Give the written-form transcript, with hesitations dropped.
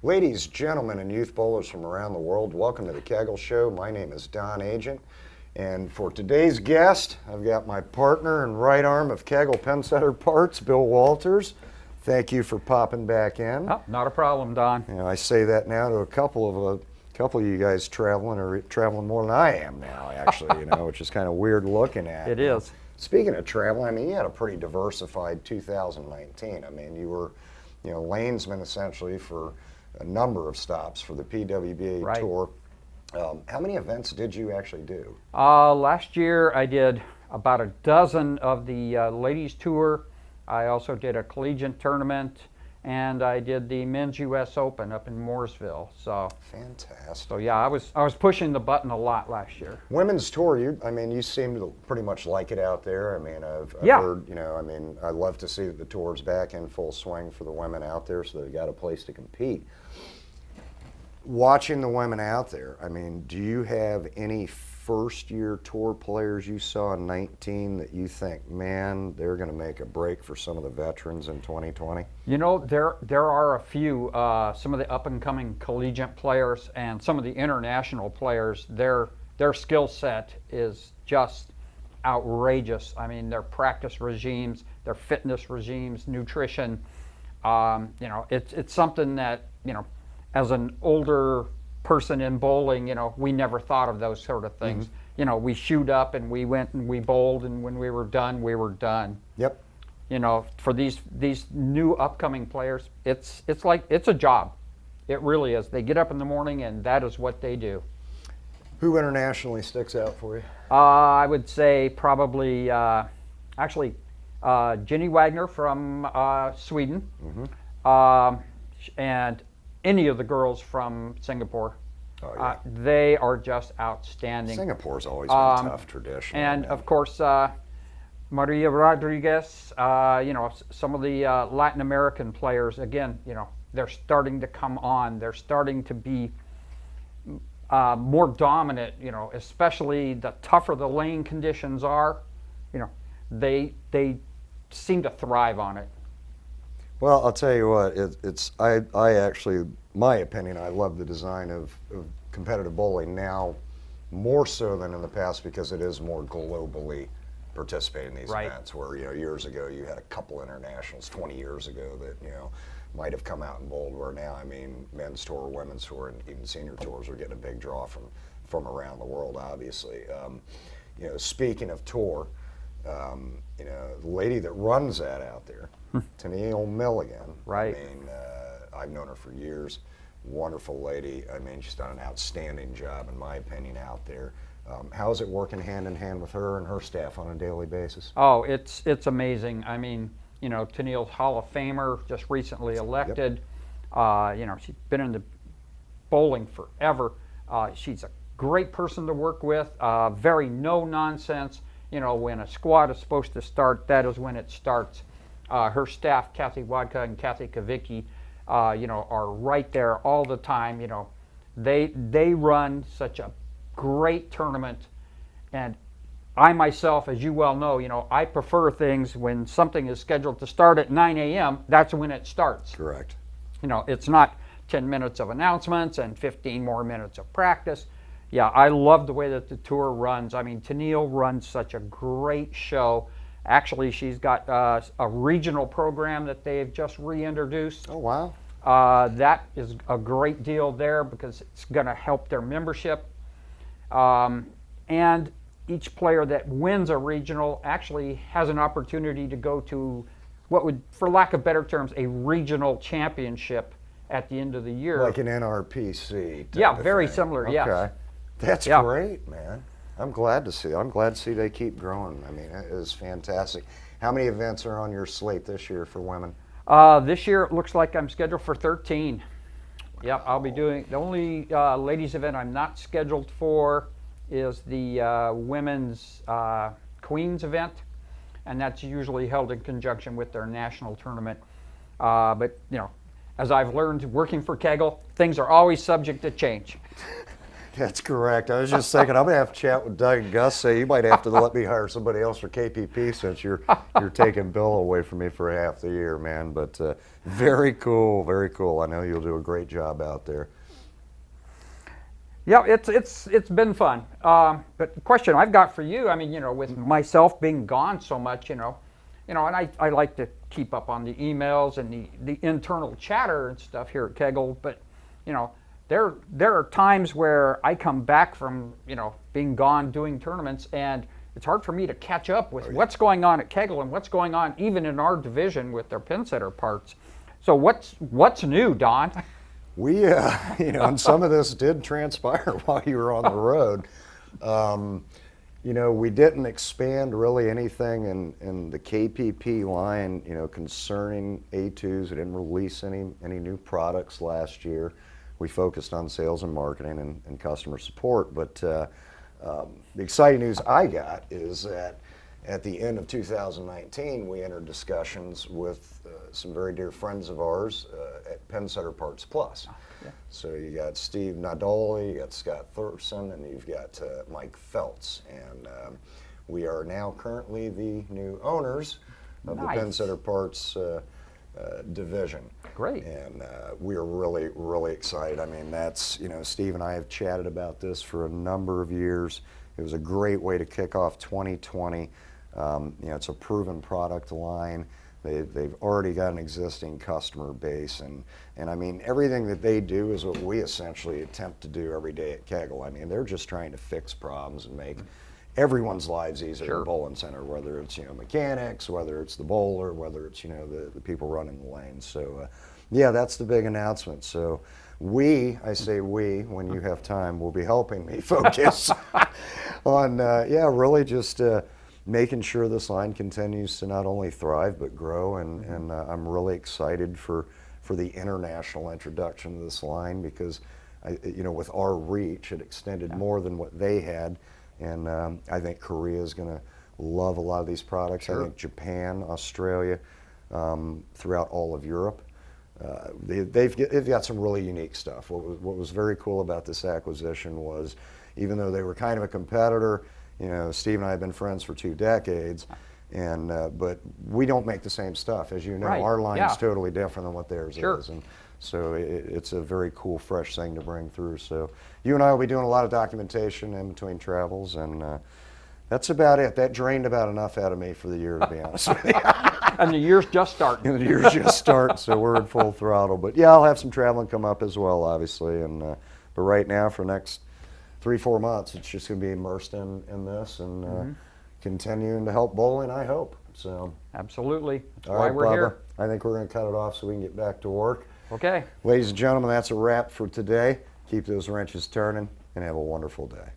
Ladies, gentlemen, and youth bowlers from around the world, welcome to the Kegel Show. My name is Don Agent, and for today's guest, I've got my partner and right arm of Kegel Pinsetter parts, Bill Walters. Thank you for popping back in. Oh, not a problem, Don. You know, I say that now to a couple of you guys traveling more than I am now, actually, which is kind of weird looking at. It is. Speaking of traveling, I mean, you had a pretty diversified 2019. I mean, you were, lanesman essentially for a number of stops for the PWBA Right. Tour. How many events did you actually do? Last year I did about a dozen of the ladies tour. I also did a collegiate tournament, and I did the men's U.S. Open up in Mooresville. So Fantastic. yeah, I was pushing the button a lot last year. Women's Tour, you seem to pretty much like it out there. I mean, I've Yeah. heard, I love to see that the tour's back in full swing for the women out there, so they've got a place to compete. Watching the women out there, I mean, do you have any first-year tour players you saw in 19 that you think, man, they're going to make a break for some of the veterans in 2020? There are a few, some of the up-and-coming collegiate players and some of the international players. Their skill set is just outrageous. I mean, their practice regimes, their fitness regimes, nutrition. It's something that as an older person in bowling, we never thought of those sort of things. Mm-hmm. We shoot up and we went and we bowled, and when we were done, we were done. Yep. For these new upcoming players, it's a job. It really is. They get up in the morning and that is what they do. Who internationally sticks out for you? I would say probably Jenny Wagner from Sweden, and any of the girls from Singapore. Oh, yeah. They are just outstanding. Singapore's always been tough tradition. And of course, Maria Rodriguez, some of the Latin American players, again, they're starting to come on. They're starting to be more dominant, especially the tougher the lane conditions are, they seem to thrive on it. Well, I'll tell you what, I actually, my opinion, I love the design of competitive bowling now more so than in the past because it is more globally participating in these Right. events where, years ago you had a couple internationals 20 years ago that, might have come out and bowled, where now, I mean, men's tour, women's tour, and even senior tours are getting a big draw from around the world, obviously. Speaking of tour, the lady that runs that out there, Tennille Milligan. Right. I mean, I've known her for years. Wonderful lady. I mean, she's done an outstanding job, in my opinion, out there. How is it working hand in hand with her and her staff on a daily basis? Oh, it's amazing. I mean, Tennille's Hall of Famer, just recently elected. Yep. She's been in the bowling forever. She's a great person to work with. Very no nonsense. When a squad is supposed to start, that is when it starts. Her staff, Kathy Wadka and Kathy Kavicki, are right there all the time. They run such a great tournament, and I myself, as you well know, I prefer things when something is scheduled to start at 9 a.m. That's when it starts. Correct. It's not 10 minutes of announcements and 15 more minutes of practice. Yeah, I love the way that the tour runs. I mean, Tennille runs such a great show. Actually, she's got a regional program that they've just reintroduced. Oh, wow. That is a great deal there because it's going to help their membership. And each player that wins a regional actually has an opportunity to go to what would, for lack of better terms, a regional championship at the end of the year. Like an NRPC type Yeah, of very thing. similar, Okay. yes. That's Yeah. great, man. I'm glad to see. I'm glad to see they keep growing. I mean, it is fantastic. How many events are on your slate this year for women? This year it looks like I'm scheduled for 13. Yep, I'll be doing, the only ladies event I'm not scheduled for is the women's Queens event, and that's usually held in conjunction with their national tournament. But, as I've learned working for Kegel, things are always subject to change. That's correct. I was just thinking I'm gonna have to chat with Doug and Gus. Say you might have to let me hire somebody else for KPP since you're taking Bill away from me for half the year, man. But very cool, very cool. I know you'll do a great job out there. Yeah, it's been fun. But the question I've got for you, I mean, with myself being gone so much, and I like to keep up on the emails and the internal chatter and stuff here at Kegel, but there are times where I come back from being gone doing tournaments, and it's hard for me to catch up with what's going on at Kegel and what's going on even in our division with their Pinsetter parts. So what's new, Don? We, and some of this did transpire while you were on the road. We didn't expand really anything in the KPP line, concerning A2s. We didn't release any new products last year. We focused on sales and marketing and customer support. But the exciting news I got is that at the end of 2019, we entered discussions with some very dear friends of ours at Pinsetter Parts Plus. Yeah. So you got Steve Nadoli, you got Scott Thurston, and you've got Mike Feltz. And we are now currently the new owners of the Pinsetter Parts division. Great. And we are really, really excited. I mean, that's, Steve and I have chatted about this for a number of years. It was a great way to kick off 2020. It's a proven product line. They've already got an existing customer base, and I mean, everything that they do is what we essentially attempt to do every day at Kegel. I mean, they're just trying to fix problems and make everyone's lives easier at the bowling center, whether it's mechanics, whether it's the bowler, whether it's the people running the lanes. So yeah, that's the big announcement. So I say we, when you have time, will be helping me focus on really just making sure this line continues to not only thrive but grow, and I'm really excited for the international introduction of this line, because with our reach, it extended more than what they had. And I think Korea is going to love a lot of these products. Sure. I think Japan, Australia, throughout all of Europe. They've got some really unique stuff. What was very cool about this acquisition was, even though they were kind of a competitor, Steve and I have been friends for 2 decades, and but we don't make the same stuff. As you know, Right. our line Yeah. is totally different than what theirs Sure. is. And so it's a very cool, fresh thing to bring through. So you and I will be doing a lot of documentation in between travels, and that's about it. That drained about enough out of me for the year, to be honest with you. And the year's just starting. The year's just starting, so we're in full throttle. But yeah, I'll have some traveling come up as well, obviously. And but right now, for the next 3-4 months, it's just going to be immersed in this and continuing to help bowling, I hope. So Absolutely. That's all why right, we're Bubba, here. I think we're going to cut it off so we can get back to work. Okay. Ladies and gentlemen, that's a wrap for today. Keep those wrenches turning and have a wonderful day.